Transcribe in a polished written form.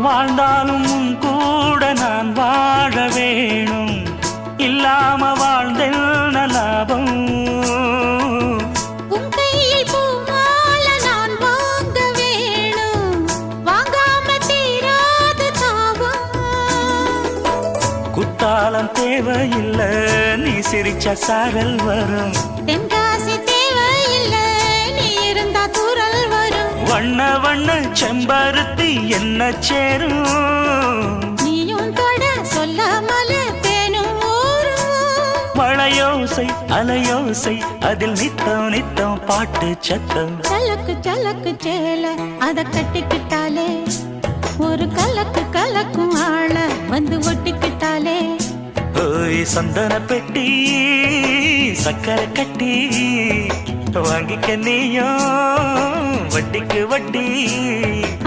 வாழ்ந்தாலும் உன் கூட நான் வாழ வேணும், இல்லாம வாழ்ந்தென்ன லாபம். உன் கையில் பூமால நான் வாங்க வேணும், வாங்காம தீராத தாபம். குத்தாலம் தேவையில்லை, நீ சிரிச்ச சாரல் வரும். தென்காசி தேவையில்லை, நீ இருந்தா தூரல் வரும். வண்ண வண்ண செம்பருத்தி என்ன சேரும், நீயும் தொட சொல்லாமல தேனும் ஊரும். மழையோசை அலையோசை அதில் நித்தம் நித்தம் பாட்டு சத்தம். சலக்கு சலக்கு சேல அத கட்டிக்கிட்டாலே, ஒரு கலக்கு கலக்கும் ஆள வந்து ஒட்டிக்கிட்டாலே. ஓய் சந்தன பெட்டி சக்கரை கட்டி வாங்கிக்க நீயும் வட்டிக்கு வட்டி.